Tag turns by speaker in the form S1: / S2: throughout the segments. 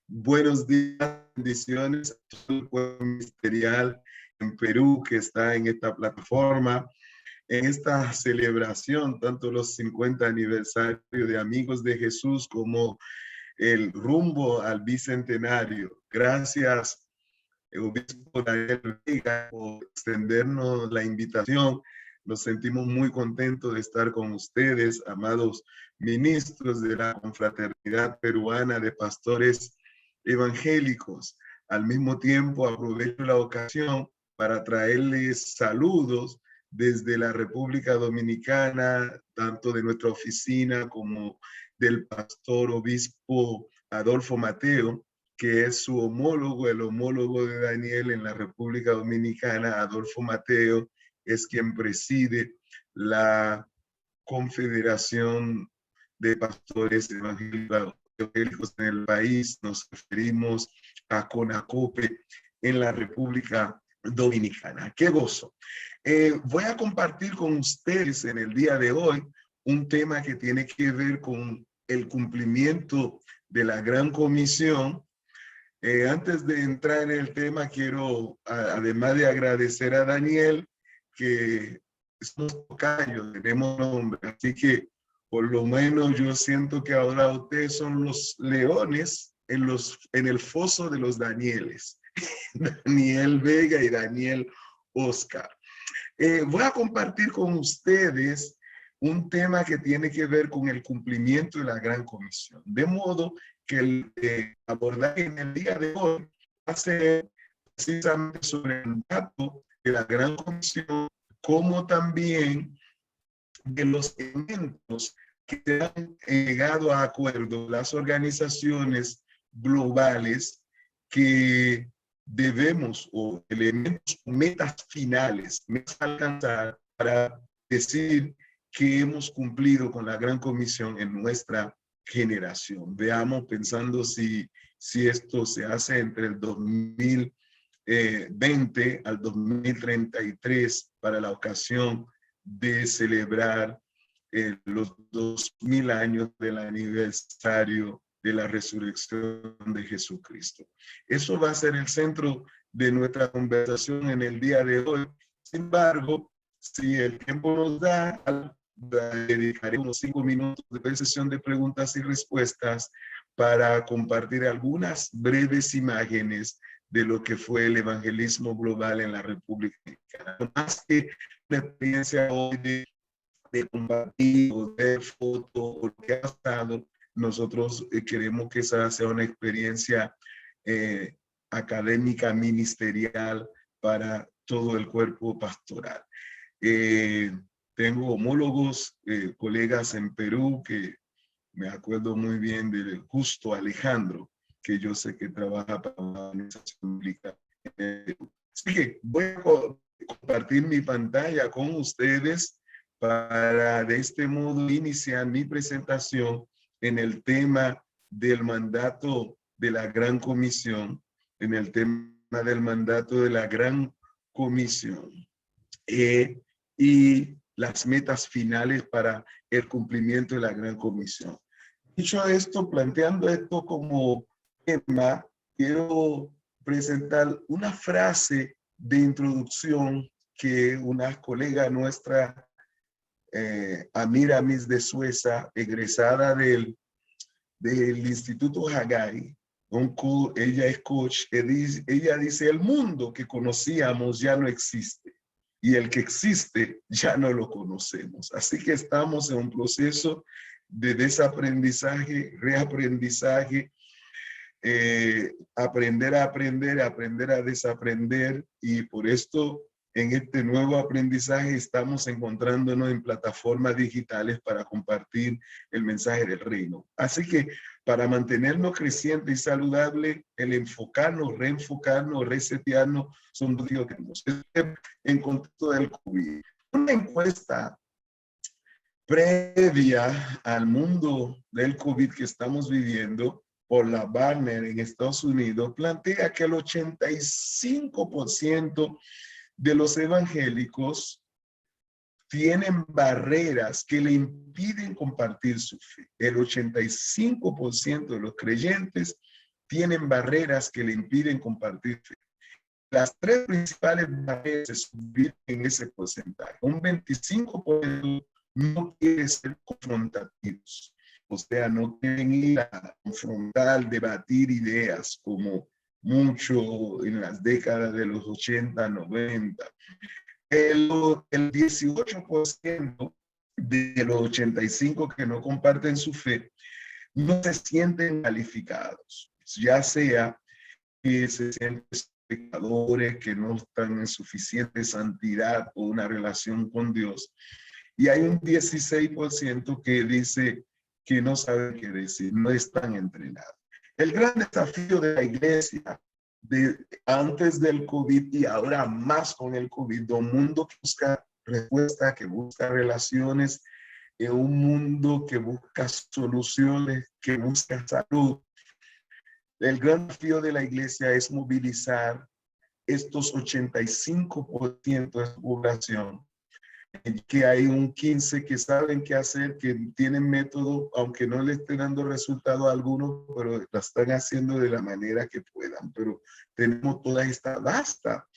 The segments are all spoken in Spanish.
S1: Buenos días, bendiciones a todo el pueblo ministerial en Perú que está en esta plataforma, en esta celebración, tanto los 50 aniversarios de Amigos de Jesús como el rumbo al bicentenario. Gracias, Obispo Daniel Vega, por extendernos la invitación. Nos sentimos muy contentos de estar con ustedes, amados ministros de la Confraternidad Peruana de Pastores Evangélicos. Al mismo tiempo, aprovecho la ocasión para traerles saludos desde la República Dominicana, tanto de nuestra oficina como del pastor obispo Adolfo Mateo, que es su homólogo, el homólogo de Daniel en la República Dominicana. Adolfo Mateo es quien preside la Confederación de Pastores Evangélicos en el país. Nos referimos a CONACOPE en la República Dominicana. ¡Qué gozo! Voy a compartir con ustedes en el día de hoy un tema que tiene que ver con el cumplimiento de la Gran Comisión. Antes de entrar en el tema, quiero, además de agradecer a Daniel, que somos tocayos, tenemos nombre, así que por lo menos yo siento que ahora ustedes son los leones en el foso de los Danieles. Daniel Vega y Daniel Oscar. Voy a compartir con ustedes un tema que tiene que ver con el cumplimiento de la Gran Comisión. De modo que el abordaje en el día de hoy va a ser precisamente sobre el mandato de la Gran Comisión, como también de los elementos que se han llegado a acuerdo las organizaciones globales que debemos, o elementos, metas finales, metas a alcanzar para decir que hemos cumplido con la Gran Comisión en nuestra generación. Veamos, pensando si esto se hace entre el 2020 al 2033 para la ocasión de celebrar los 2000 años del aniversario de la resurrección de Jesucristo. Eso va a ser el centro de nuestra conversación en el día de hoy. Sin embargo, si el tiempo nos da, dedicaré unos 5 minutos de sesión de preguntas y respuestas para compartir algunas breves imágenes de lo que fue el evangelismo global en la República Dominicana. Más que una experiencia hoy de compartir o de fotos o lo que ha pasado, nosotros queremos que esa sea una experiencia académica, ministerial para todo el cuerpo pastoral. Tengo homólogos, colegas en Perú que me acuerdo muy bien de Justo Alejandro, que yo sé que trabaja para la organización pública. Así que voy a compartir mi pantalla con ustedes para de este modo iniciar mi presentación en el tema del mandato de la Gran Comisión, en el tema del mandato de la Gran Comisión y las metas finales para el cumplimiento de la Gran Comisión. Dicho esto, planteando esto como tema, quiero presentar una frase de introducción que una colega nuestra, Amira Miss de Sueza, egresada del Instituto Haggai, ella es coach, ella dice, el mundo que conocíamos ya no existe y el que existe ya no lo conocemos. Así que estamos en un proceso de desaprendizaje, reaprendizaje, aprender a aprender, aprender a desaprender, y por esto en este nuevo aprendizaje estamos encontrándonos en plataformas digitales para compartir el mensaje del reino. Así que para mantenernos crecientes y saludables, el enfocarnos, reenfocarnos, resetearnos, son dos días que tenemos. En contexto del COVID, una encuesta previa al mundo del COVID que estamos viviendo por la Barner en Estados Unidos plantea que el 85% de los evangélicos tienen barreras que le impiden compartir su fe. El 85% de los creyentes tienen barreras que le impiden compartir fe. Las tres principales barreras se subir en ese porcentaje. Un 25% no quiere ser confrontativos. O sea, no quieren ir a confrontar, debatir ideas como mucho en las décadas de los 80, 90. El 18% de los 85 que no comparten su fe no se sienten calificados, ya sea que se sienten pecadores, que no están en suficiente santidad o una relación con Dios. Y hay un 16% que dice que no saben qué decir, no están entrenados. El gran desafío de la iglesia antes del COVID y ahora más con el COVID, un mundo que busca respuesta, que busca relaciones, un mundo que busca soluciones, que busca salud. El gran desafío de la iglesia es movilizar estos 85% de su población, que hay un 15% que saben qué hacer, que tienen método, aunque no le estén dando resultado a algunos, pero la están haciendo de la manera que puedan. Pero tenemos toda esta vasta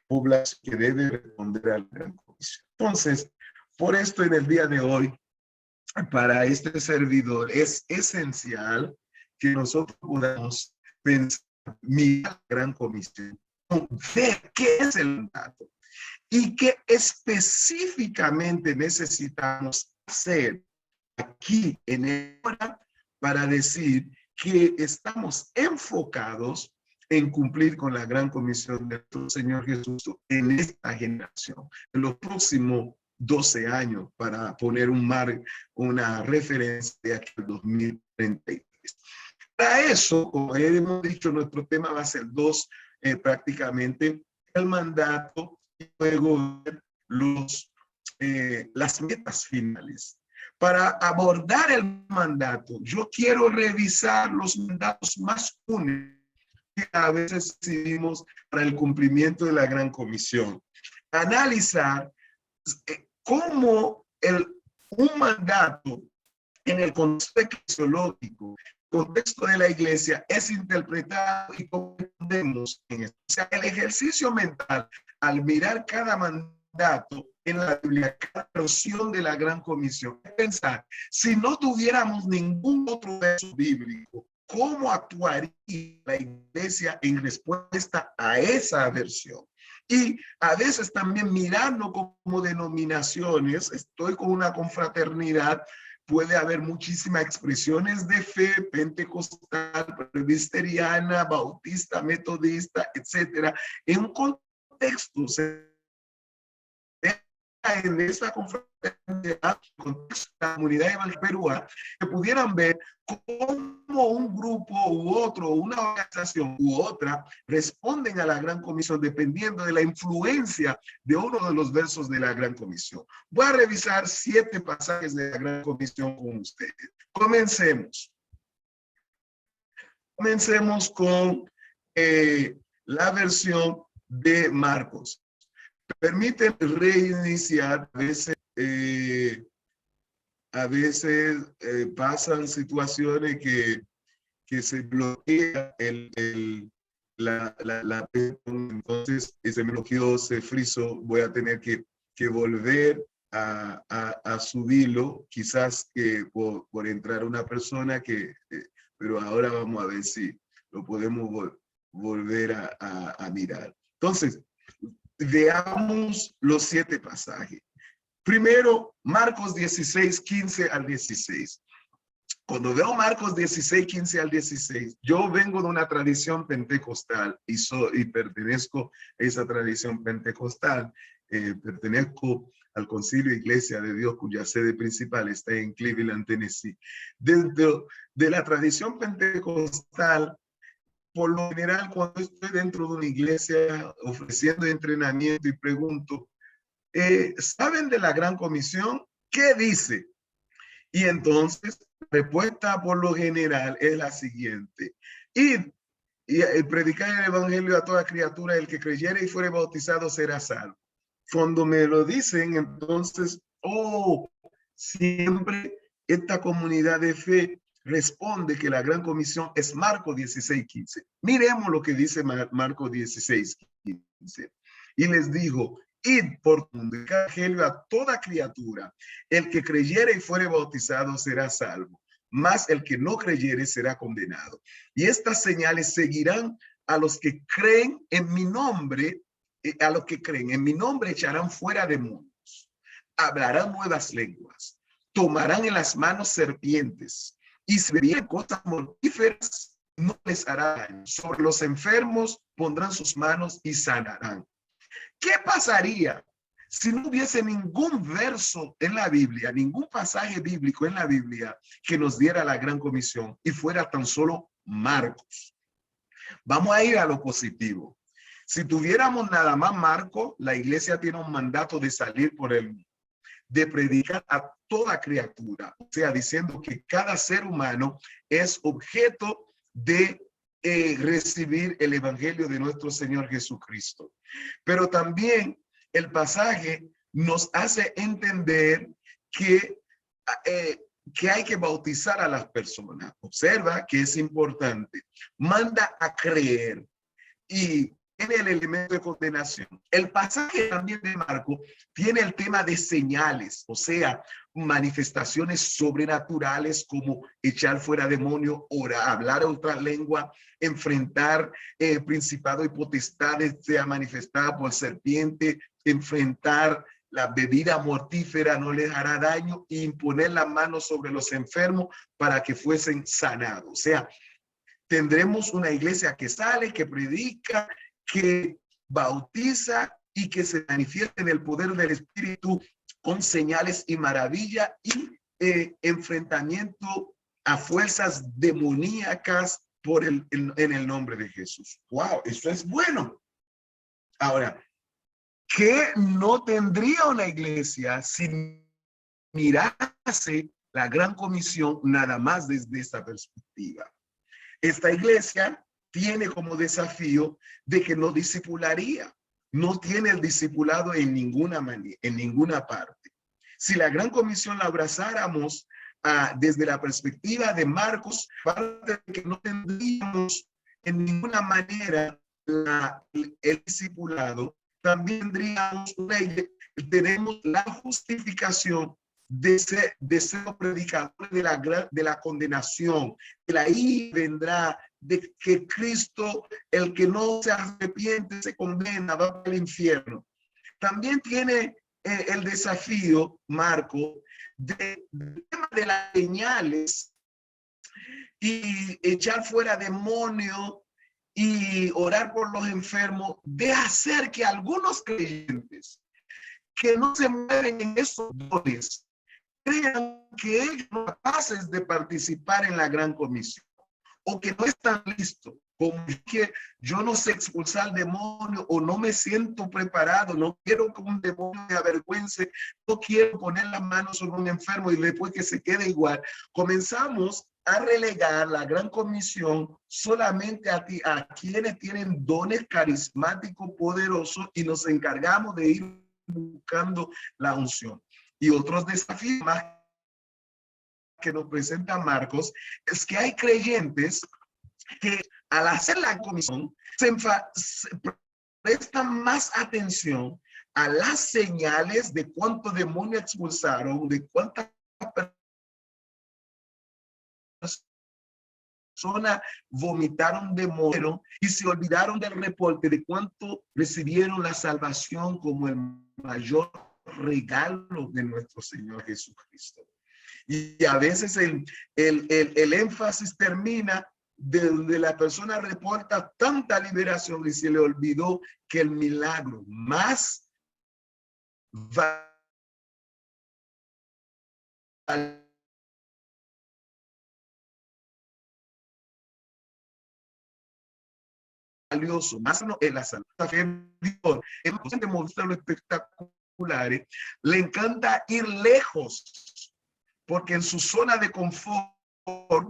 S1: población que debe responder a la gran comisión. Entonces, por esto en el día de hoy, para este servidor es esencial que nosotros podamos pensar, mirar la gran comisión, ver qué es el mandato y qué específicamente necesitamos hacer aquí en ahora para decir que estamos enfocados en cumplir con la gran comisión de nuestro Señor Jesús en esta generación, en los próximos 12 años, para poner una referencia de aquí al 2033. Para eso, como hemos dicho, nuestro tema va a ser prácticamente el mandato y luego las metas finales. Para abordar el mandato, yo quiero revisar los mandatos más comunes que a veces recibimos para el cumplimiento de la gran comisión. Analizar cómo un mandato en el contexto eclesiológico, contexto de la iglesia, es interpretado y cómo entendemos en esto. O sea, el ejercicio mental al mirar cada mandato en la Biblia, cada versión de la gran comisión, es pensar, si no tuviéramos ningún otro verso bíblico, ¿cómo actuaría la iglesia en respuesta a esa versión? Y a veces también mirando como denominaciones, estoy con una confraternidad, puede haber muchísimas expresiones de fe, pentecostal, presbiteriana, bautista, metodista, etcétera, en un contexto en esa confraternidad, contexto de la comunidad evangélica peruana, que pudieran ver cómo un grupo u otro, una organización u otra, responden a la gran comisión dependiendo de la influencia de uno de los versos de la gran comisión. Voy a revisar 7 pasajes de la gran comisión con ustedes. Comencemos. Comencemos con la versión de Marcos. Permiten reiniciar, a veces pasan situaciones que se bloquea entonces se bloqueó, se frizó, voy a tener que volver a subirlo, quizás por entrar una persona pero ahora vamos a ver si lo podemos volver a mirar. Entonces, veamos los 7 pasajes. Primero, Marcos 16, 15 al 16. Cuando veo Marcos 16, 15 al 16, yo vengo de una tradición pentecostal y pertenezco a esa tradición pentecostal. Pertenezco al Concilio Iglesia de Dios, cuya sede principal está en Cleveland, Tennessee. Dentro de la tradición pentecostal, por lo general, cuando estoy dentro de una iglesia ofreciendo entrenamiento y pregunto, ¿saben de la gran comisión? ¿Qué dice? Y entonces, la respuesta por lo general es la siguiente. Id y predicar el evangelio a toda criatura, el que creyere y fuere bautizado será salvo. Cuando me lo dicen, entonces, siempre esta comunidad de fe responde que la gran comisión es Marcos 16:15. Miremos lo que dice Marcos 16:15. Y les dijo, id por mundo y evangelio a toda criatura. El que creyere y fuere bautizado será salvo, mas el que no creyere será condenado. Y estas señales seguirán a los que creen en mi nombre. A los que creen en mi nombre echarán fuera demonios, hablarán nuevas lenguas, tomarán en las manos serpientes, y si bebieren cosas mortíferas, no les hará daño. Sobre los enfermos pondrán sus manos y sanarán. ¿Qué pasaría si no hubiese ningún verso en la Biblia, ningún pasaje bíblico en la Biblia que nos diera la gran comisión y fuera tan solo Marcos? Vamos a ir a lo positivo. Si tuviéramos nada más Marcos, la iglesia tiene un mandato de salir por el mundo, de predicar a toda criatura, o sea, diciendo que cada ser humano es objeto de recibir el evangelio de nuestro Señor Jesucristo. Pero también el pasaje nos hace entender que hay que bautizar a las personas. Observa que es importante. Manda a creer y tiene el elemento de condenación. El pasaje también de Marcos tiene el tema de señales, o sea, manifestaciones sobrenaturales como echar fuera demonio, orar, hablar otra lengua, enfrentar principado y potestades, sea manifestada por serpiente, enfrentar la bebida mortífera no les hará daño, e imponer las manos sobre los enfermos para que fuesen sanados. O sea, tendremos una iglesia que sale, que predica, que bautiza y que se manifiesta en el poder del Espíritu con señales y maravilla y enfrentamiento a fuerzas demoníacas en el nombre de Jesús. ¡Wow! Eso es bueno. Ahora, ¿qué no tendría una iglesia si mirase la gran comisión nada más desde esta perspectiva? Esta iglesia tiene como desafío de que no discipularía, no tiene el discipulado en ninguna manera, en ninguna parte. Si la gran comisión la abrazáramos desde la perspectiva de Marcos, parte de que no tendríamos en ninguna manera el discipulado, también tenemos la justificación de ser predicadores de la condenación, de ahí vendrá de que Cristo, el que no se arrepiente, se condena, va al infierno. También tiene el desafío, Marco, del tema de las señales y echar fuera demonios y orar por los enfermos, de hacer que algunos creyentes que no se mueven en esos dones crean que ellos son capaces de participar en la gran comisión o que no están listos, como que yo no sé expulsar demonios o no me siento preparado, no quiero que un demonio me avergüence, no quiero poner las manos sobre un enfermo y después que se quede igual. Comenzamos a relegar la gran comisión solamente a quienes tienen dones carismáticos poderosos y nos encargamos de ir buscando la unción. Y otros desafíos más que nos presenta Marcos es que hay creyentes que al hacer la comisión se prestan más atención a las señales de cuántos demonios expulsaron, de cuántas personas vomitaron demonios y se olvidaron del reporte de cuánto recibieron la salvación como el mayor regalo de nuestro Señor Jesucristo. Y a veces el énfasis termina de donde la persona reporta tanta liberación y se le olvidó que el milagro más valioso, más no en la salud, en los espectaculares, le encanta ir lejos, porque en su zona de confort,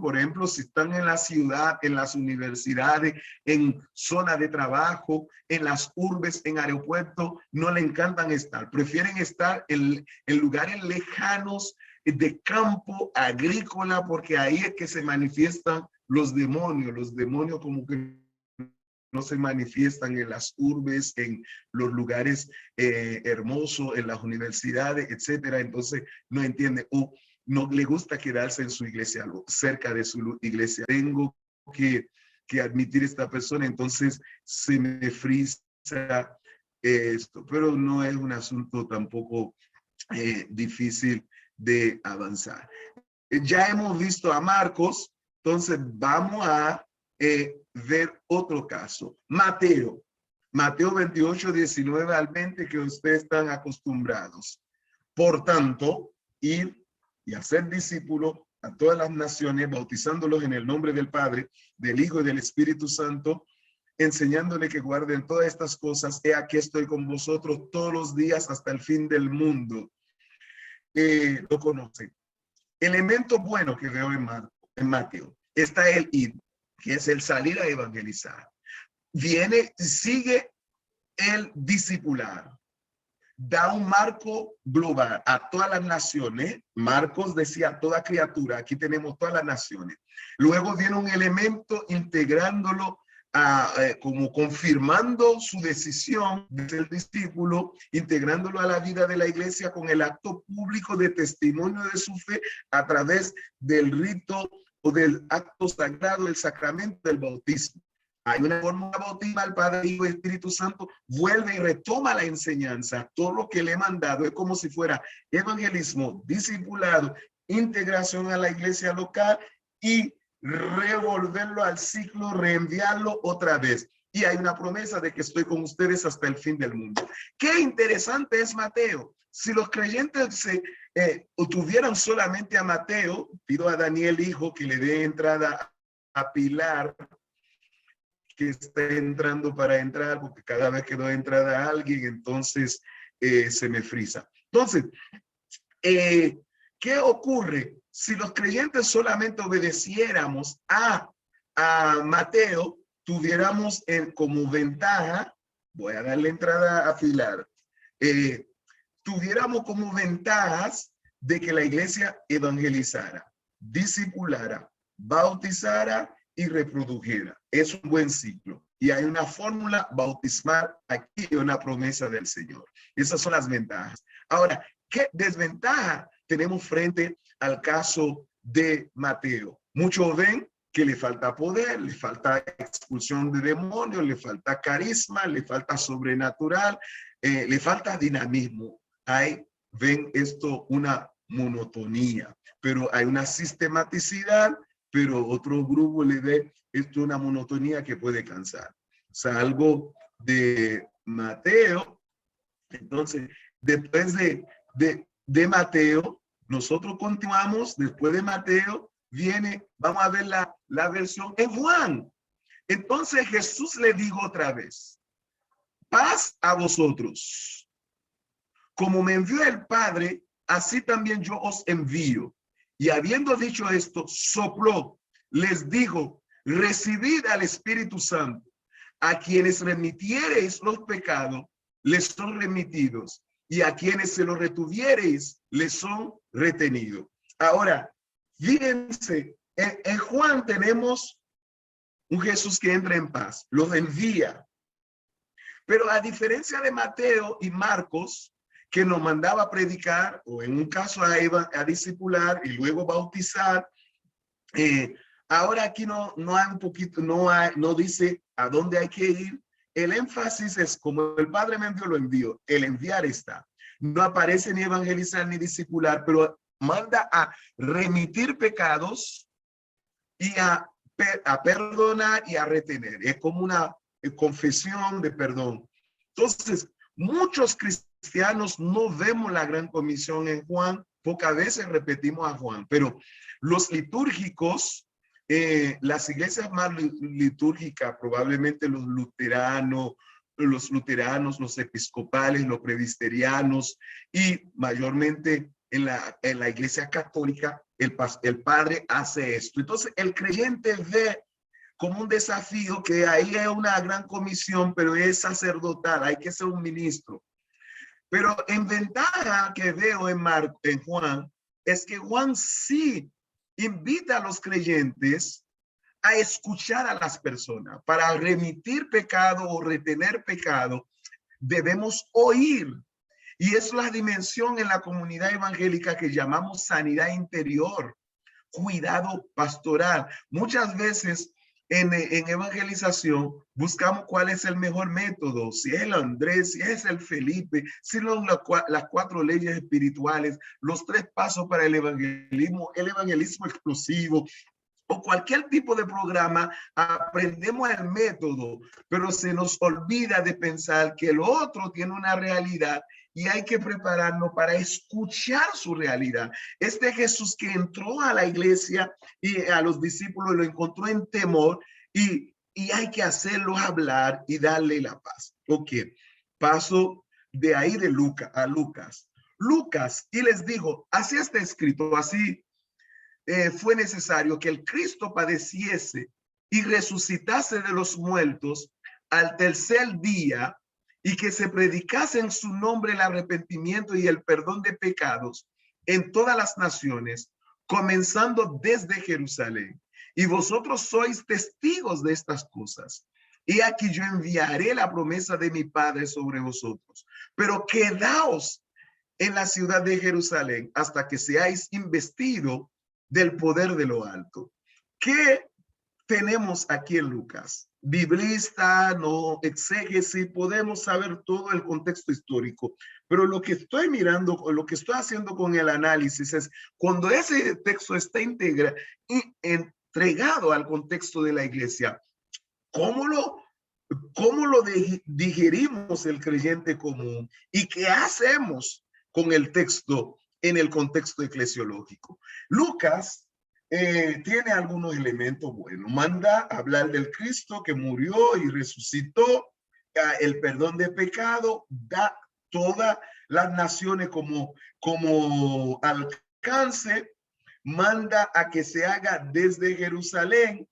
S1: por ejemplo, si están en la ciudad, en las universidades, en zona de trabajo, en las urbes, en aeropuertos, no le encantan estar, prefieren estar en lugares lejanos, de campo agrícola, porque ahí es que se manifiestan los demonios como que no se manifiestan en las urbes, en los lugares hermosos, en las universidades, etcétera. Entonces no entiende o no le gusta quedarse en su iglesia, cerca de su iglesia. Tengo que admitir esta persona, entonces se me frisa esto, pero no es un asunto tampoco difícil de avanzar. Ya hemos visto a Marcos, entonces vamos a ver otro caso. Mateo 28, 19 al 20, que ustedes están acostumbrados. Por tanto, ir y hacer discípulos a todas las naciones, bautizándolos en el nombre del Padre, del Hijo y del Espíritu Santo, enseñándole que guarden todas estas cosas. He aquí estoy con vosotros todos los días hasta el fin del mundo. Lo conocen. Elemento bueno que veo en Mateo está el ir, que es el salir a evangelizar. Viene, sigue el discipular. Da un marco global a todas las naciones. Marcos decía toda criatura, aquí tenemos todas las naciones. Luego viene un elemento integrándolo como confirmando su decisión de ser discípulo, integrándolo a la vida de la iglesia con el acto público de testimonio de su fe a través del rito o del acto sagrado, el sacramento del bautismo. Hay una fórmula bautismal, el Padre, Hijo y Espíritu Santo, vuelve y retoma la enseñanza. Todo lo que le he mandado es como si fuera evangelismo, discipulado, integración a la iglesia local y revolverlo al ciclo, reenviarlo otra vez. Y hay una promesa de que estoy con ustedes hasta el fin del mundo. Qué interesante es Mateo. Si los creyentes tuvieran solamente a Mateo, pido a Daniel, hijo, que le dé entrada a Pilar, que está entrando para entrar, porque cada vez que doy entrada a alguien, entonces se me frisa. Entonces, ¿qué ocurre? Si los creyentes solamente obedeciéramos a Mateo, tuviéramos como ventaja, voy a darle entrada a Pilar, tuviéramos como ventajas de que la iglesia evangelizara, discipulara, bautizara y reprodujera. Es un buen ciclo. Y hay una fórmula bautismal aquí y una promesa del Señor. Esas son las ventajas. Ahora, ¿qué desventaja tenemos frente al caso de Mateo? Muchos ven que le falta poder, le falta expulsión de demonios, le falta carisma, le falta sobrenatural, le falta dinamismo. Ahí ven esto una monotonía, pero hay una sistematicidad, pero otro grupo le ve esto una monotonía que puede cansar. Salgo de Mateo, entonces después de Mateo, nosotros continuamos, después de Mateo, viene, vamos a ver la versión en Juan. Entonces Jesús le dijo otra vez, paz a vosotros. Como me envió el Padre, así también yo os envío. Y habiendo dicho esto, sopló, les dijo, recibid al Espíritu Santo. A quienes remitiereis los pecados, les son remitidos. Y a quienes se los retuviereis, les son retenidos. Ahora, fíjense, en Juan tenemos un Jesús que entra en paz, los envía. Pero a diferencia de Mateo y Marcos, que nos mandaba a predicar, o en un caso a discipular y luego bautizar, ahora aquí no hay un poquito, no dice a dónde hay que ir. El énfasis es como el Padre me envió, lo envío. El enviar está. No aparece ni evangelizar ni discipular, pero manda a remitir pecados y a perdonar y a retener. Es como una confesión de perdón. Entonces, muchos cristianos no vemos la gran comisión en Juan, pocas veces repetimos a Juan, pero los litúrgicos, las iglesias más litúrgicas, probablemente los luteranos, los episcopales, los presbiterianos y mayormente en la iglesia católica, el padre hace esto. Entonces el creyente ve como un desafío que ahí es una gran comisión, pero es sacerdotal, hay que ser un ministro. Pero en ventaja que veo en Juan, es que Juan sí invita a los creyentes a escuchar a las personas. Para remitir pecado o retener pecado, debemos oír. Y es la dimensión en la comunidad evangélica que llamamos sanidad interior, cuidado pastoral. Muchas veces en evangelización buscamos cuál es el mejor método, si es el Andrés, si es el Felipe, si son las 4 leyes espirituales, los 3 pasos para el evangelismo explosivo, o cualquier tipo de programa. Aprendemos el método, pero se nos olvida de pensar que el otro tiene una realidad y hay que prepararnos para escuchar su realidad. Este Jesús que entró a la iglesia y a los discípulos lo encontró en temor y hay que hacerlos hablar y darle la paz. Ok, paso de ahí de Lucas a Lucas. Lucas, y les dijo, así está escrito, así fue necesario que el Cristo padeciese y resucitase de los muertos al tercer día y que se predicase en su nombre el arrepentimiento y el perdón de pecados en todas las naciones, comenzando desde Jerusalén. Y vosotros sois testigos de estas cosas. Y aquí yo enviaré la promesa de mi Padre sobre vosotros. Pero quedaos en la ciudad de Jerusalén hasta que seáis investidos del poder de lo alto. ¿Qué tenemos aquí en Lucas? Biblista, no exégesis, podemos saber todo el contexto histórico, pero lo que estoy mirando, lo que estoy haciendo con el análisis es cuando ese texto está entregado al contexto de la iglesia, ¿cómo lo digerimos el creyente común y qué hacemos con el texto en el contexto eclesiológico? Lucas tiene algunos elementos buenos. Manda a hablar del Cristo que murió y resucitó, el perdón de pecado, da todas las naciones como alcance, manda a que se haga desde Jerusalén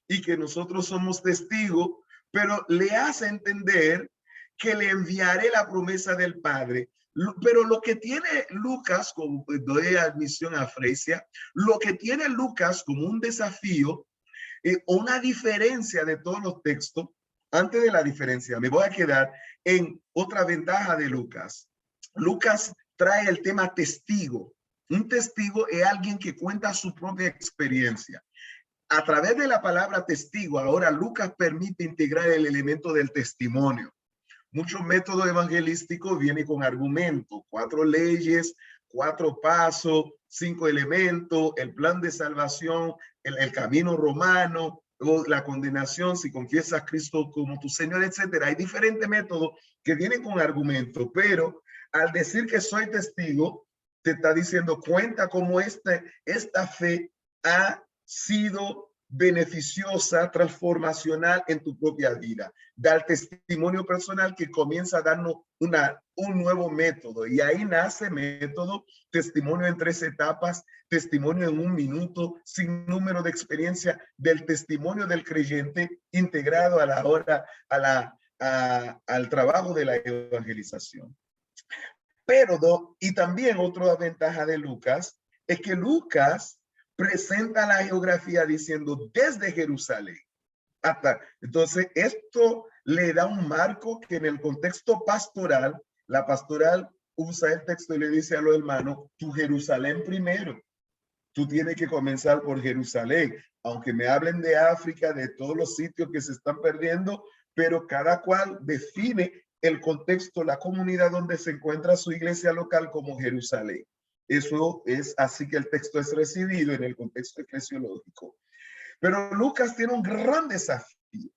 S1: y que nosotros somos testigos, pero le hace entender que le enviaré la promesa del Padre. Pero lo que tiene Lucas, como doy admisión a Fresia, lo que tiene Lucas como un desafío, una diferencia de todos los textos, antes de la diferencia, me voy a quedar en otra ventaja de Lucas. Lucas trae el tema testigo. Un testigo es alguien que cuenta su propia experiencia. A través de la palabra testigo, ahora Lucas permite integrar el elemento del testimonio. Muchos métodos evangelísticos vienen con argumentos, 4 leyes, 4 pasos, 5 elementos, el plan de salvación, el camino romano, o la condenación si confiesas a Cristo como tu Señor, etcétera. Hay diferentes métodos que vienen con argumentos, pero al decir que soy testigo, te está diciendo cuenta cómo esta fe ha sido beneficiosa, transformacional en tu propia vida. Dar testimonio personal que comienza a darnos un nuevo método. Y ahí nace método, testimonio en 3 etapas, testimonio en 1 minuto, sin número de experiencia del testimonio del creyente integrado a la hora, al trabajo de la evangelización. Pero, y también otra ventaja de Lucas, es que Lucas presenta la geografía diciendo desde Jerusalén hasta. Entonces, esto le da un marco que en el contexto pastoral, la pastoral usa el texto y le dice a los hermanos, tu Jerusalén primero. Tú tienes que comenzar por Jerusalén, aunque me hablen de África, de todos los sitios que se están perdiendo, pero cada cual define el contexto, la comunidad donde se encuentra su iglesia local como Jerusalén. Eso es así que el texto es recibido en el contexto eclesiológico. Pero Lucas tiene un gran desafío.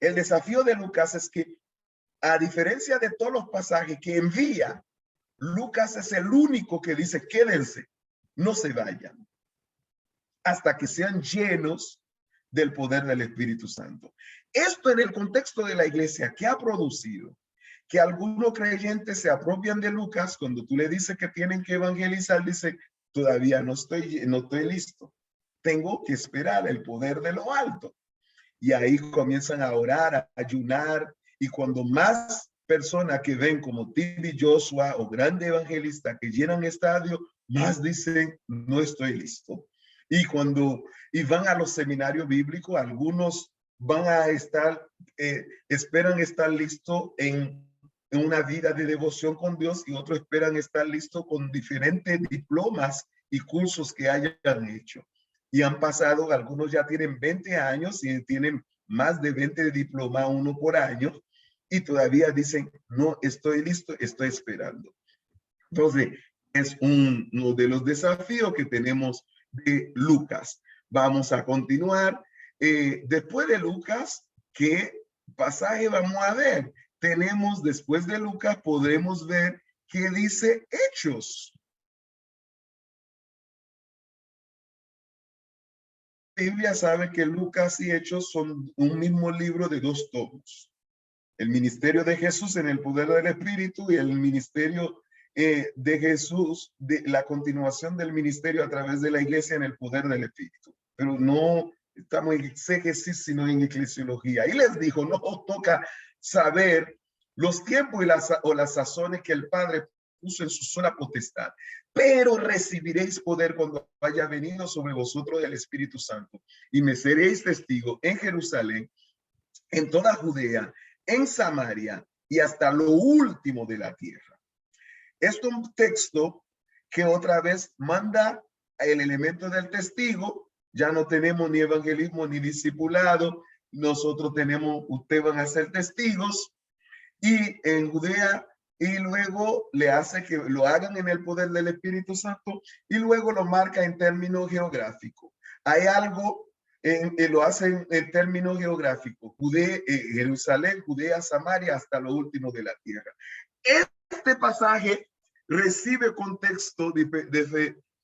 S1: El desafío de Lucas es que, a diferencia de todos los pasajes que envía, Lucas es el único que dice, quédense, no se vayan, hasta que sean llenos del poder del Espíritu Santo. Esto en el contexto de la iglesia, ¿qué ha producido? Que algunos creyentes se apropian de Lucas cuando tú le dices que tienen que evangelizar, dice, todavía no estoy listo. Tengo que esperar el poder de lo alto. Y ahí comienzan a orar, a ayunar, y cuando más personas que ven como Tibi Joshua o grande evangelista que llenan estadio, más dicen, no estoy listo. Y cuando van a los seminarios bíblicos, algunos van a estar, esperan estar listos en una vida de devoción con Dios y otros esperan estar listos con diferentes diplomas y cursos que hayan hecho. Y han pasado, algunos ya tienen 20 años y tienen más de 20 diplomas, uno por año, y todavía dicen, no estoy listo, estoy esperando. Entonces, es uno de los desafíos que tenemos de Lucas. Vamos a continuar. Después de Lucas, ¿qué pasaje vamos a ver? Tenemos, después de Lucas, podremos ver qué dice Hechos. La Biblia sabe que Lucas y Hechos son un mismo libro de 2 tomos. El ministerio de Jesús en el poder del Espíritu y el ministerio de Jesús, de la continuación del ministerio a través de la iglesia en el poder del Espíritu. Pero no estamos en exégesis, sino en eclesiología. Y les dijo, no os toca saber los tiempos y las sazones que el Padre puso en su sola potestad, pero recibiréis poder cuando haya venido sobre vosotros el Espíritu Santo, y me seréis testigos en Jerusalén, en toda Judea, en Samaria y hasta lo último de la tierra. Esto es un texto que otra vez manda el elemento del testigo. Ya no tenemos ni evangelismo ni discipulado. Nosotros tenemos, ustedes van a ser testigos. Y en Judea, y luego le hace que lo hagan en el poder del Espíritu Santo, y luego lo marca en términos geográficos. Hay algo lo hacen en términos geográficos, Jerusalén, Judea, Samaria, hasta lo último de la tierra. Este pasaje recibe contexto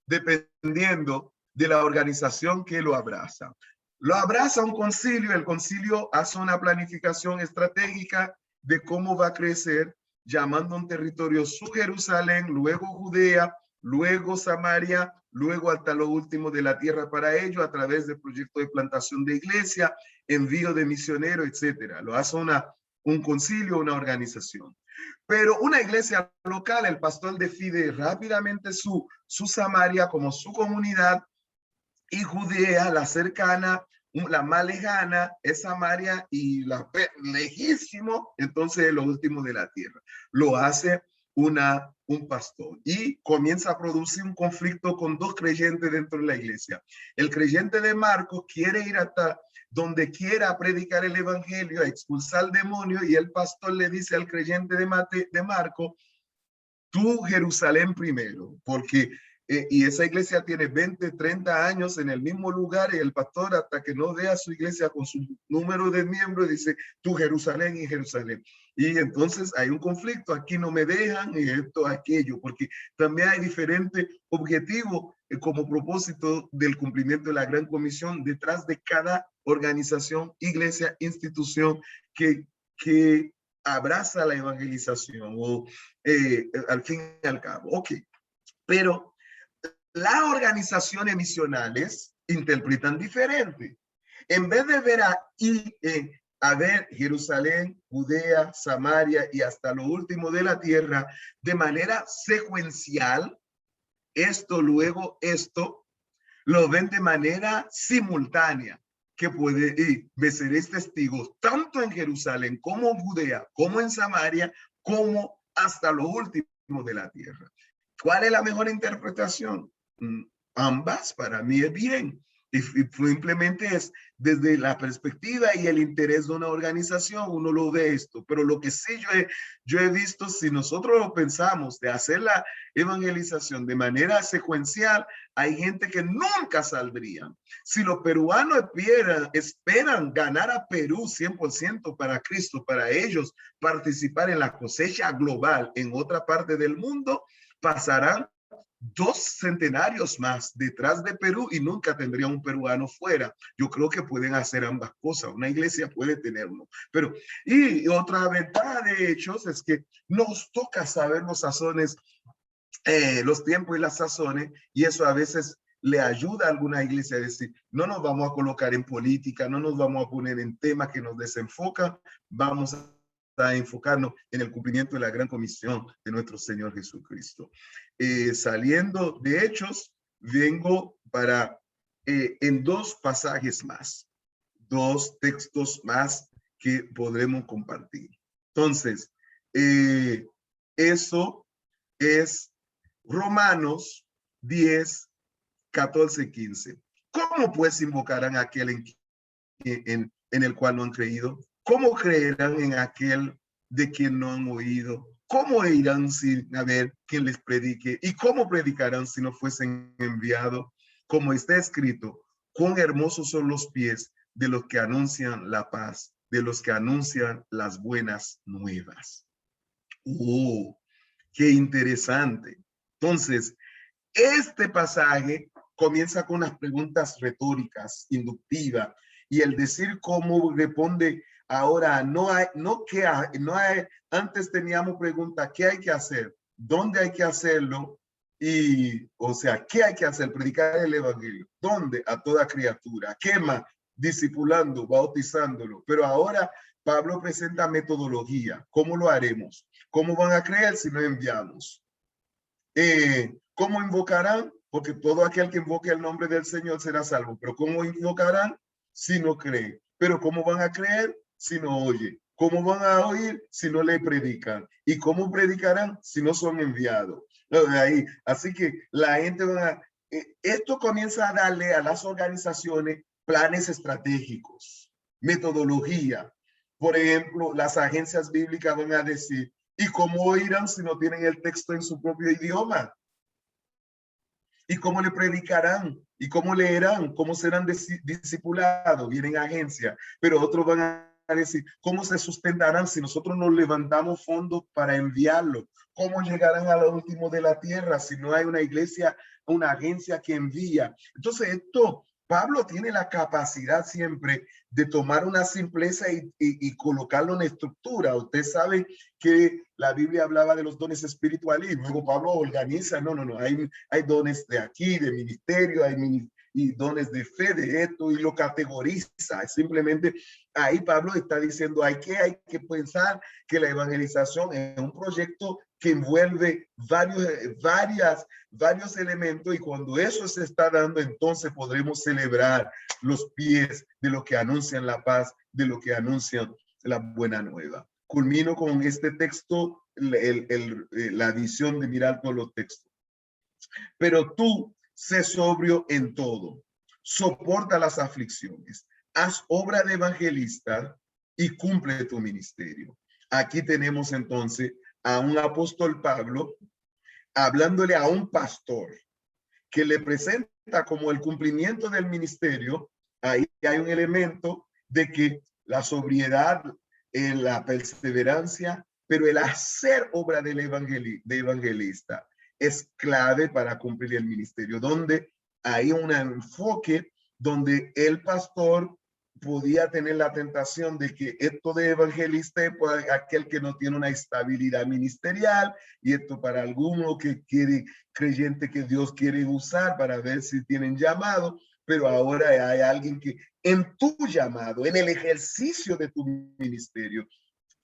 S1: dependiendo de la organización que lo abraza. Lo abraza un concilio, el concilio hace una planificación estratégica de cómo va a crecer, llamando un territorio su Jerusalén, luego Judea, luego Samaria, luego hasta lo último de la tierra para ello, a través del proyecto de plantación de iglesia, envío de misioneros, etcétera. Lo hace un concilio, una organización. Pero una iglesia local, el pastor define rápidamente su Samaria como su comunidad, y Judea, la cercana, la más lejana, es Samaria, y la lejísimo, entonces lo último de la tierra. Lo hace un pastor y comienza a producir un conflicto con 2 creyentes dentro de la iglesia. El creyente de Marcos quiere ir hasta donde quiera a predicar el evangelio, a expulsar demonios, y el pastor le dice al creyente de Marcos, tú Jerusalén primero, porque y esa iglesia tiene 20, 30 años en el mismo lugar, y el pastor, hasta que no vea su iglesia con su número de miembros, dice, tú Jerusalén y Jerusalén. Y entonces hay un conflicto, aquí no me dejan, y esto, aquello, porque también hay diferentes objetivos como propósito del cumplimiento de la Gran Comisión detrás de cada organización, iglesia, institución que abraza la evangelización, o al fin y al cabo. Ok, pero las organizaciones misionales interpretan diferente. En vez de ver a ver Jerusalén, Judea, Samaria y hasta lo último de la tierra de manera secuencial, esto, luego esto, lo ven de manera simultánea, que puede ir, me seréis testigos tanto en Jerusalén como en Judea, como en Samaria, como hasta lo último de la tierra. ¿Cuál es la mejor interpretación? Ambas para mí es bien. Y simplemente es desde la perspectiva y el interés de una organización, uno lo ve esto. Pero lo que sí yo he visto, si nosotros lo pensamos de hacer la evangelización de manera secuencial, hay gente que nunca saldría. Si los peruanos esperan ganar a Perú 100% para Cristo, para ellos participar en la cosecha global en otra parte del mundo, pasarán 2 centenarios más detrás de Perú y nunca tendría un peruano fuera. Yo creo que pueden hacer ambas cosas. Una iglesia puede tener uno. Pero, y otra ventaja de Hechos es que nos toca saber los sazones, los tiempos y las sazones, y eso a veces le ayuda a alguna iglesia a decir, no nos vamos a colocar en política, no nos vamos a poner en temas que nos desenfocan, vamos a enfocarnos en el cumplimiento de la gran comisión de nuestro Señor Jesucristo. Saliendo de Hechos, vengo para en dos pasajes más, dos textos más que podremos compartir. Entonces, eso es Romanos 10, 14, 15. ¿Cómo pues invocarán a aquel en el cual no han creído? ¿Cómo creerán en aquel de quien no han oído? ¿Cómo irán sin haber quien les predique? ¿Y cómo predicarán si no fuesen enviados? Como está escrito, cuán hermosos son los pies de los que anuncian la paz, de los que anuncian las buenas nuevas. ¡Oh, qué interesante! Entonces, este pasaje comienza con unas preguntas retóricas, inductivas, y el decir cómo responde ahora, antes teníamos pregunta, ¿qué hay que hacer? ¿Dónde hay que hacerlo? Y, o sea, ¿qué hay que hacer? Predicar el evangelio. ¿Dónde? A toda criatura. ¿Qué más? Discipulando, bautizándolo. Pero ahora Pablo presenta metodología. ¿Cómo lo haremos? ¿Cómo van a creer si no enviamos? ¿Cómo invocarán? Porque todo aquel que invoque el nombre del Señor será salvo. Pero ¿cómo invocarán si no creen? Pero ¿cómo van a creer si no oyen? ¿Cómo van a oír si no le predican? ¿Y cómo predicarán si no son enviados? Ahí. Así que la gente va a... esto comienza a darle a las organizaciones planes estratégicos, metodología. Por ejemplo, las agencias bíblicas van a decir, ¿y cómo oirán si no tienen el texto en su propio idioma? ¿Y cómo le predicarán? ¿Y cómo leerán? ¿Cómo serán discipulados? Vienen agencias, pero otros van a decir, ¿cómo se sustentarán si nosotros no levantamos fondos para enviarlo? ¿Cómo llegarán a lo último de la tierra si no hay una iglesia, una agencia que envía? Entonces esto, Pablo tiene la capacidad siempre de tomar una simpleza y colocarlo en estructura. Usted sabe que la Biblia hablaba de los dones espirituales y luego Pablo organiza, no, hay dones de aquí, de ministerio, y dones de fe, de esto, y lo categoriza. Simplemente ahí Pablo está diciendo, hay que pensar que la evangelización es un proyecto que envuelve varios elementos, y cuando eso se está dando, entonces podremos celebrar los pies de lo que anuncian la paz, de lo que anuncian la buena nueva. Culmino con este texto, la visión de mirar todos los textos. Pero tú, sé sobrio en todo, soporta las aflicciones, haz obra de evangelista y cumple tu ministerio. Aquí tenemos entonces a un apóstol Pablo hablándole a un pastor que le presenta como el cumplimiento del ministerio. Ahí hay un elemento de que la sobriedad, la perseverancia, pero el hacer obra del evangelista es clave para cumplir el ministerio, donde hay un enfoque donde el pastor podía tener la tentación de que esto de evangelista es para aquel que no tiene una estabilidad ministerial, y esto para alguno que quiere, creyente que Dios quiere usar para ver si tienen llamado. Pero ahora hay alguien que en tu llamado, en el ejercicio de tu ministerio,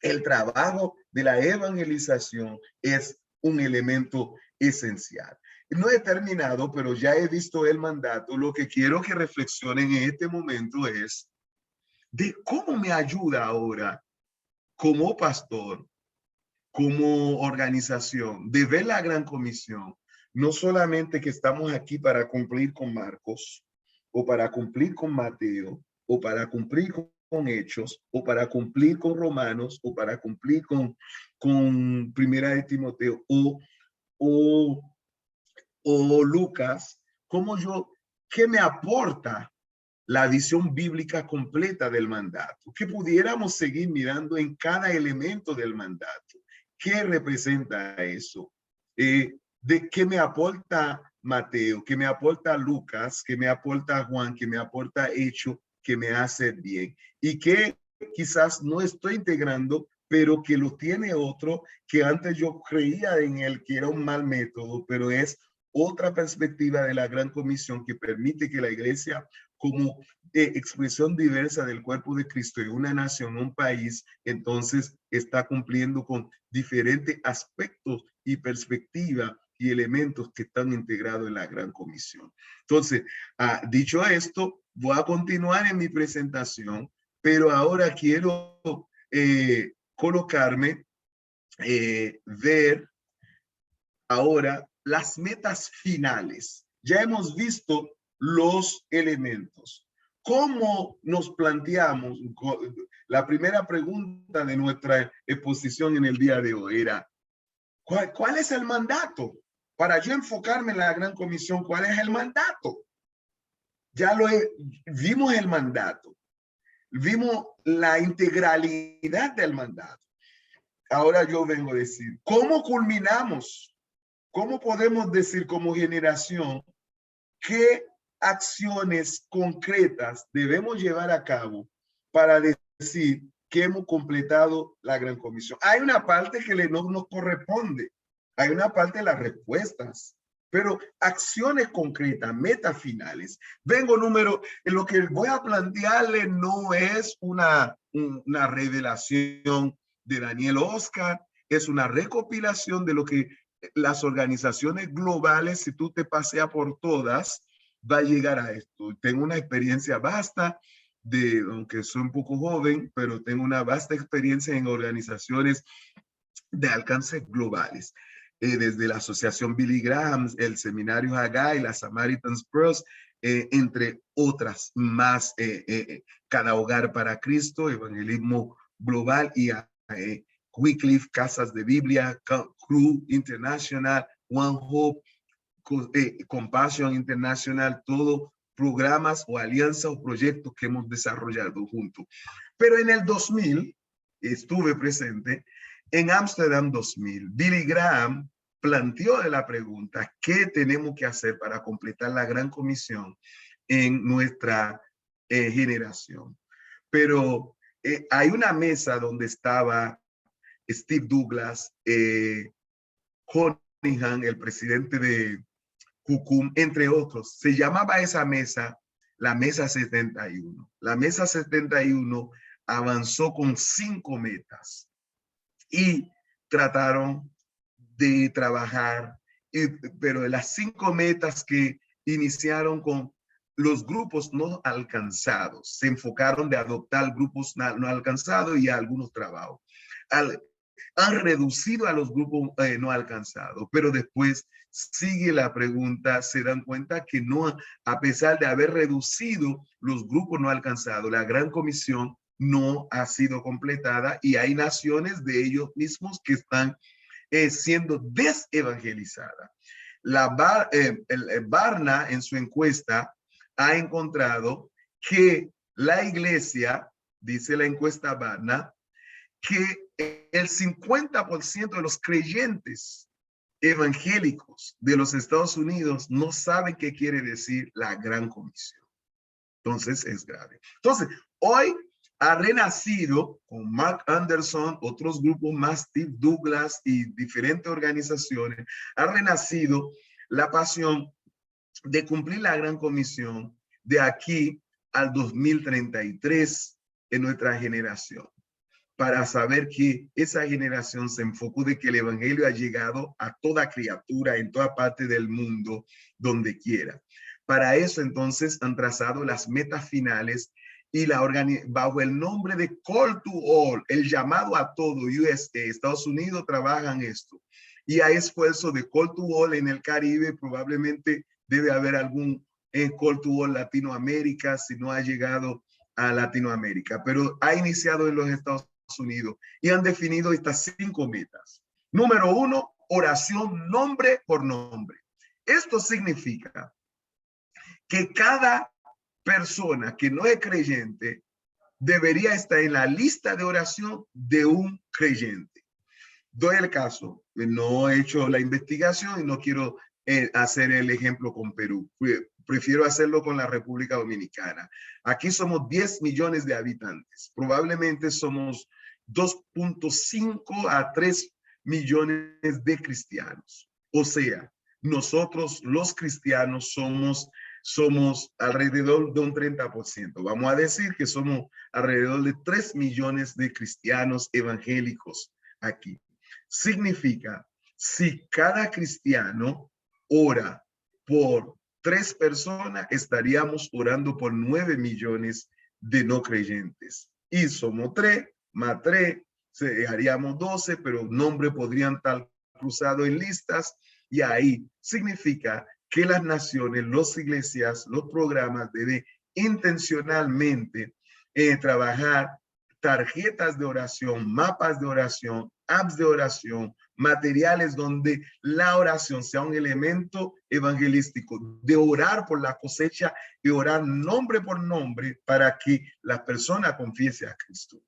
S1: el trabajo de la evangelización es un elemento esencial. No he terminado, pero ya he visto el mandato. Lo que quiero que reflexionen en este momento es de cómo me ayuda ahora como pastor, como organización, de ver la gran comisión. No solamente que estamos aquí para cumplir con Marcos, o para cumplir con Mateo, o para cumplir con Hechos, o para cumplir con Romanos, o para cumplir con Primera de Timoteo, o Lucas. ¿Qué me aporta la visión bíblica completa del mandato? Que pudiéramos seguir mirando en cada elemento del mandato. ¿Qué representa eso? ¿De qué me aporta Mateo? ¿Qué me aporta Lucas? ¿Qué me aporta Juan? ¿Qué me aporta Hecho? ¿Que me hace bien? Y que quizás no estoy integrando, pero que lo tiene otro, que antes yo creía en él que era un mal método, pero es otra perspectiva de la gran comisión que permite que la iglesia como expresión diversa del cuerpo de Cristo en una nación, un país, entonces está cumpliendo con diferentes aspectos y perspectivas y elementos que están integrados en la Gran Comisión. Entonces, dicho esto, voy a continuar en mi presentación, pero ahora quiero colocarme, ver ahora las metas finales. Ya hemos visto los elementos. ¿Cómo nos planteamos? La primera pregunta de nuestra exposición en el día de hoy era, ¿cuál es el mandato? Para yo enfocarme en la Gran Comisión, ¿cuál es el mandato? Vimos el mandato, vimos la integralidad del mandato. Ahora yo vengo a decir, ¿cómo culminamos? ¿Cómo podemos decir como generación qué acciones concretas debemos llevar a cabo para decir que hemos completado la Gran Comisión? Hay una parte que no nos corresponde, hay una parte de las respuestas, pero acciones concretas, metas finales. Lo que voy a plantearle no es una revelación de Daniel Oscar, es una recopilación de lo que las organizaciones globales, si tú te paseas por todas, va a llegar a esto. Tengo una experiencia vasta, aunque soy un poco joven, pero tengo una vasta experiencia en organizaciones de alcances globales. Desde la Asociación Billy Graham, el Seminario Haggai, la Samaritan's Purse, entre otras más, Cada Hogar para Cristo, Evangelismo Global y Wycliffe, Casas de Biblia, Cru International, One Hope, Compassion International, todo programas o alianzas o proyectos que hemos desarrollado juntos. Pero en el 2000 estuve presente en Amsterdam 2000. Billy Graham planteó la pregunta, ¿qué tenemos que hacer para completar la Gran Comisión en nuestra generación? Pero hay una mesa donde estaba Steve Douglas, Cunningham, el presidente de Jucum, entre otros. Se llamaba esa mesa la Mesa 71. La Mesa 71 avanzó con 5 metas y trataron de trabajar, pero de las 5 metas que iniciaron con los grupos no alcanzados, se enfocaron de adoptar grupos no alcanzados y a algunos trabajos. Han reducido a los grupos no alcanzados, pero después sigue la pregunta, se dan cuenta que no, a pesar de haber reducido los grupos no alcanzados, la Gran Comisión no ha sido completada y hay naciones de ellos mismos que están siendo desevangelizadas. Barna en su encuesta ha encontrado que la iglesia, dice la encuesta Barna, que el 50% de los creyentes evangélicos de los Estados Unidos no saben qué quiere decir la Gran Comisión. Entonces es grave. Entonces, hoy ha renacido con Mark Anderson, otros grupos más, Steve Douglas y diferentes organizaciones, ha renacido la pasión de cumplir la Gran Comisión de aquí al 2033 en nuestra generación, para saber que esa generación se enfocó de que el evangelio ha llegado a toda criatura en toda parte del mundo, donde quiera. Para eso entonces han trazado las metas finales y bajo el nombre de Call to All, el llamado a todo. Estados Unidos trabajan esto. Y hay esfuerzo de Call to All en el Caribe, probablemente debe haber algún Call to All Latinoamérica, si no ha llegado a Latinoamérica, pero ha iniciado en los Estados Unidos y han definido estas 5 metas. Número 1, oración nombre por nombre. Esto significa que cada persona que no es creyente debería estar en la lista de oración de un creyente. Doy el caso, no he hecho la investigación y no quiero hacer el ejemplo con Perú. Prefiero hacerlo con la República Dominicana. Aquí somos 10 millones de habitantes. Probablemente somos 2.5 a 3 millones de cristianos. O sea, nosotros los cristianos somos somos alrededor de un 30%. Vamos a decir que somos alrededor de 3 millones de cristianos evangélicos aquí. Significa, si cada cristiano ora por 3 personas, estaríamos orando por 9 millones de no creyentes. Y somos 3 más 3, haríamos 12, pero nombres podrían estar cruzados en listas, y ahí significa que las naciones, las iglesias, los programas deben intencionalmente trabajar tarjetas de oración, mapas de oración, apps de oración, materiales donde la oración sea un elemento evangelístico, de orar por la cosecha y orar nombre por nombre para que la persona confiese a Cristo.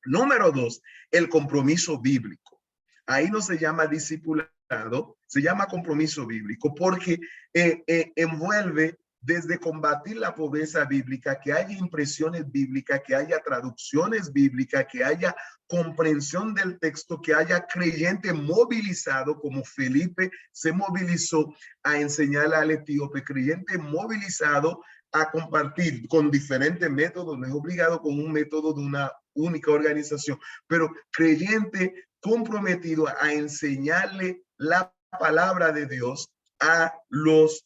S1: Número 2, el compromiso bíblico. Ahí no se llama discipulado, se llama compromiso bíblico porque envuelve desde combatir la pobreza bíblica, que haya impresiones bíblicas, que haya traducciones bíblicas, que haya comprensión del texto, que haya creyente movilizado, como Felipe se movilizó a enseñar al etíope, creyente movilizado a compartir con diferentes métodos, no es obligado con un método de una única organización, pero creyente comprometido a enseñarle la palabra de Dios a los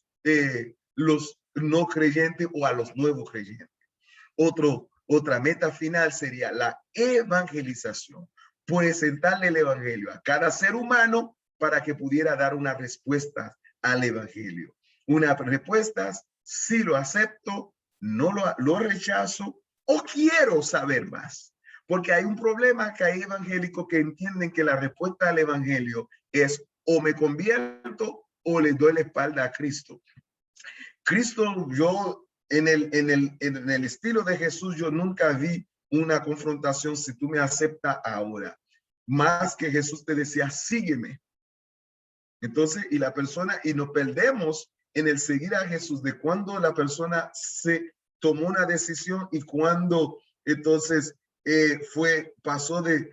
S1: no creyentes o a los nuevos creyentes. Otra meta final sería la evangelización, presentarle el evangelio a cada ser humano para que pudiera dar una respuesta al evangelio. Una respuesta, si lo acepto, no lo rechazo o quiero saber más. Porque hay un problema que hay evangélicos que entienden que la respuesta al evangelio es o me convierto o le doy la espalda a Cristo. Cristo, yo en el estilo de Jesús, yo nunca vi una confrontación si tú me aceptas ahora. Más que Jesús te decía, sígueme. Entonces, y la persona, y nos perdemos en el seguir a Jesús de cuando la persona se tomó una decisión y cuando entonces pasó de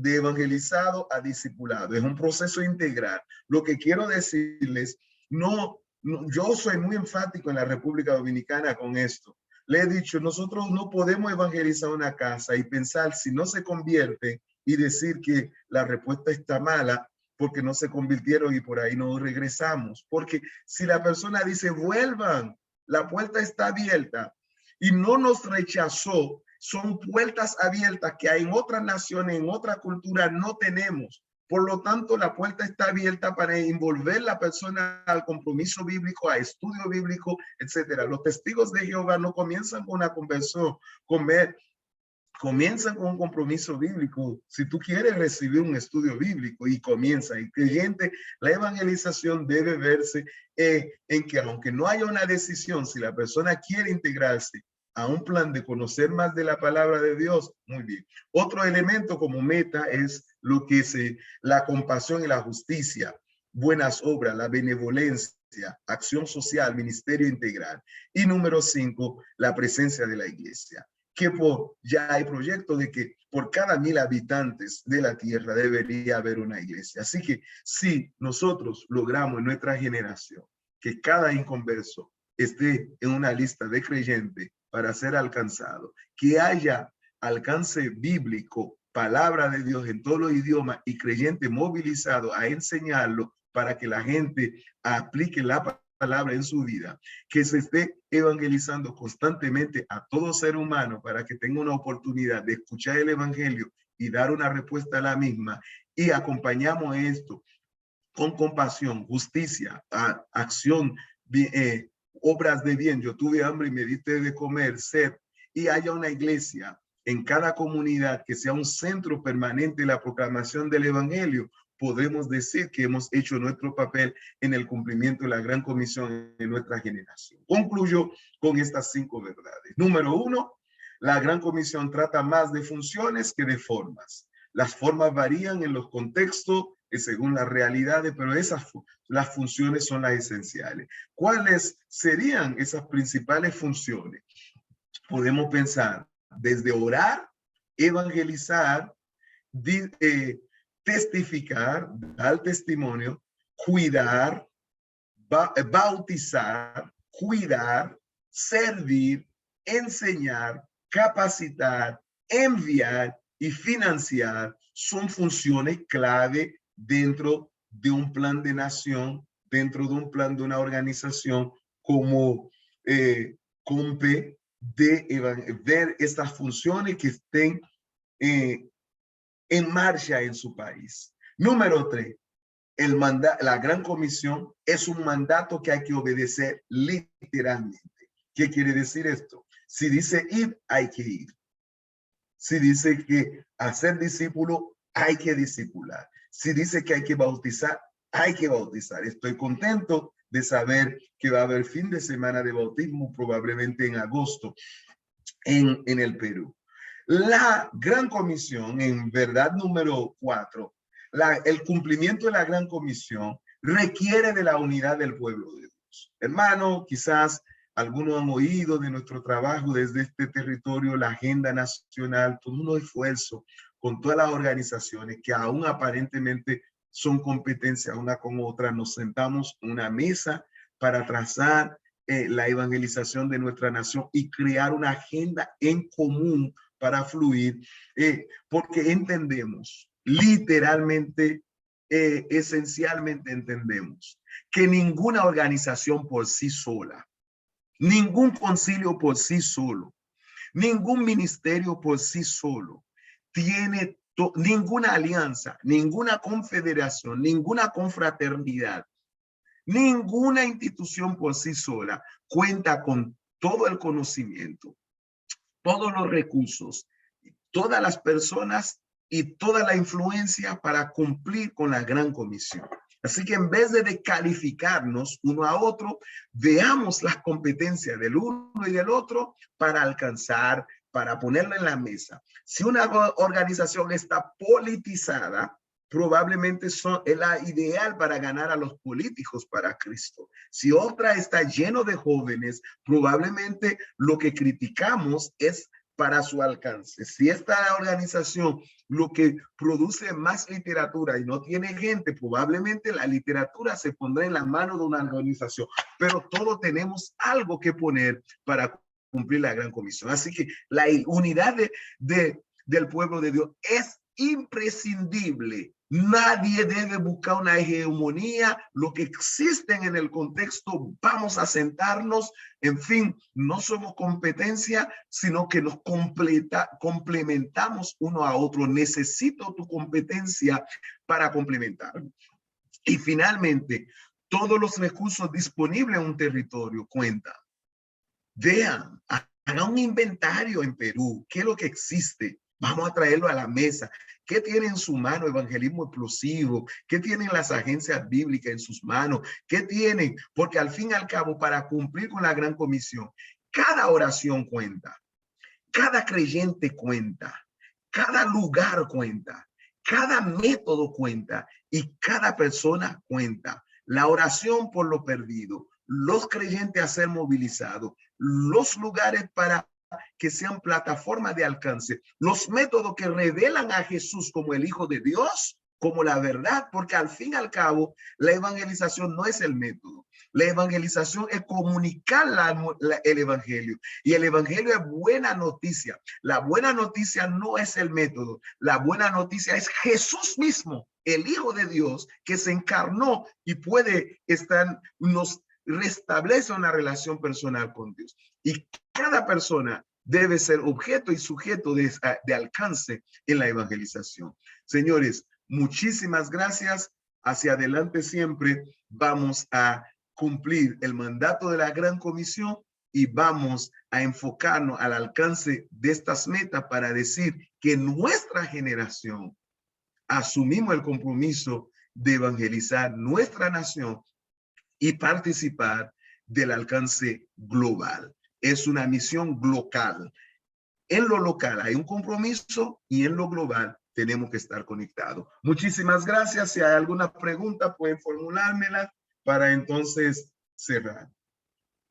S1: evangelizado a discipulado. Es un proceso integral. Lo que quiero decirles, yo soy muy enfático en la República Dominicana con esto. Le he dicho, nosotros no podemos evangelizar una casa y pensar si no se convierte y decir que la respuesta está mala porque no se convirtieron y por ahí no regresamos. Porque si la persona dice, vuelvan, la puerta está abierta y no nos rechazó, son puertas abiertas que en otras naciones, en otra cultura no tenemos. Por lo tanto, la puerta está abierta para envolver la persona al compromiso bíblico, a estudio bíblico, etcétera. Los testigos de Jehová no comienzan con una conversión, comienzan con un compromiso bíblico. Si tú quieres recibir un estudio bíblico y comienza, y creyente, la evangelización debe verse en que aunque no haya una decisión, si la persona quiere integrarse a un plan de conocer más de la palabra de Dios, muy bien. Otro elemento como meta es lo que es la compasión y la justicia, buenas obras, la benevolencia, acción social, ministerio integral. Y número 5, la presencia de la iglesia, que ya hay proyectos de que por cada 1000 habitantes de la tierra debería haber una iglesia. Así que si nosotros logramos en nuestra generación que cada inconverso esté en una lista de creyentes para ser alcanzado, que haya alcance bíblico, palabra de Dios en todos los idiomas y creyente movilizado a enseñarlo para que la gente aplique la palabra en su vida, que se esté evangelizando constantemente a todo ser humano para que tenga una oportunidad de escuchar el evangelio y dar una respuesta a la misma, y acompañamos esto con compasión, justicia, acción, obras de bien. Yo tuve hambre y me diste de comer, sed, y haya una iglesia en cada comunidad que sea un centro permanente de la proclamación del evangelio. Podemos decir que hemos hecho nuestro papel en el cumplimiento de la gran comisión en nuestra generación. Concluyo con estas 5 verdades. Número 1, la gran comisión trata más de funciones que de formas. Las formas varían en los contextos según las realidades, pero las funciones son las esenciales. ¿Cuáles serían esas principales funciones? Podemos pensar desde orar, evangelizar, testificar, dar testimonio, cuidar, bautizar, cuidar, servir, enseñar, capacitar, enviar y financiar son funciones clave dentro de un plan de nación, dentro de un plan de una organización como COMPE, de ver estas funciones que estén en marcha en su país. Número 3, la Gran Comisión es un mandato que hay que obedecer literalmente. ¿Qué quiere decir esto? Si dice ir, hay que ir. Si dice que hacer discípulo, hay que discipular. Si dice que hay que bautizar, hay que bautizar. Estoy contento de saber que va a haber fin de semana de bautismo, probablemente en agosto, en el Perú. La Gran Comisión, en verdad número 4, el cumplimiento de la Gran Comisión requiere de la unidad del pueblo de Dios. Hermano, quizás algunos han oído de nuestro trabajo desde este territorio, la agenda nacional, todo un esfuerzo con todas las organizaciones que aún aparentemente son competencia una con otra. Nos sentamos en una mesa para trazar la evangelización de nuestra nación y crear una agenda en común para fluir, porque entendemos, literalmente, esencialmente entendemos que ninguna organización por sí sola, ningún concilio por sí solo, ningún ministerio por sí solo, tiene ninguna alianza, ninguna confederación, ninguna confraternidad, ninguna institución por sí sola cuenta con todo el conocimiento, todos los recursos, todas las personas y toda la influencia para cumplir con la Gran Comisión. Así que en vez de descalificarnos uno a otro, veamos las competencias del uno y del otro para alcanzar, para ponerlo en la mesa. Si una organización está politizada, probablemente es la ideal para ganar a los políticos para Cristo. Si otra está lleno de jóvenes, probablemente lo que criticamos es para su alcance. Si esta organización lo que produce más literatura y no tiene gente, probablemente la literatura se pondrá en la mano de una organización, pero todos tenemos algo que poner para cumplir la Gran Comisión. Así que la unidad del pueblo de Dios es imprescindible. Nadie debe buscar una hegemonía. Lo que existe en el contexto, vamos a sentarnos. En fin, no somos competencia, sino que nos complementamos uno a otro. Necesito tu competencia para complementarme. Y finalmente, todos los recursos disponibles en un territorio cuentan. Vean, hagan un inventario en Perú. ¿Qué es lo que existe? Vamos a traerlo a la mesa. ¿Qué tiene en su mano Evangelismo Explosivo? ¿Qué tienen las agencias bíblicas en sus manos? ¿Qué tienen? Porque al fin y al cabo, para cumplir con la Gran Comisión, cada oración cuenta, cada creyente cuenta, cada lugar cuenta, cada método cuenta y cada persona cuenta. La oración por lo perdido, los creyentes a ser movilizados, los lugares para que sean plataformas de alcance, los métodos que revelan a Jesús como el Hijo de Dios, como la verdad, porque al fin y al cabo la evangelización no es el método. La evangelización es comunicar el evangelio, y el evangelio es buena noticia. La buena noticia no es el método, la buena noticia es Jesús mismo, el Hijo de Dios, que se encarnó y puede estar, nos restablece una relación personal con Dios. Y cada persona debe ser objeto y sujeto de alcance en la evangelización. Señores, muchísimas gracias. Hacia adelante siempre vamos a cumplir el mandato de la Gran Comisión y vamos a enfocarnos al alcance de estas metas para decir que nuestra generación asumimos el compromiso de evangelizar nuestra nación y participar del alcance global. Es una misión local. En lo local hay un compromiso y en lo global tenemos que estar conectados. Muchísimas gracias. Si hay alguna pregunta, pueden formulármela para entonces cerrar.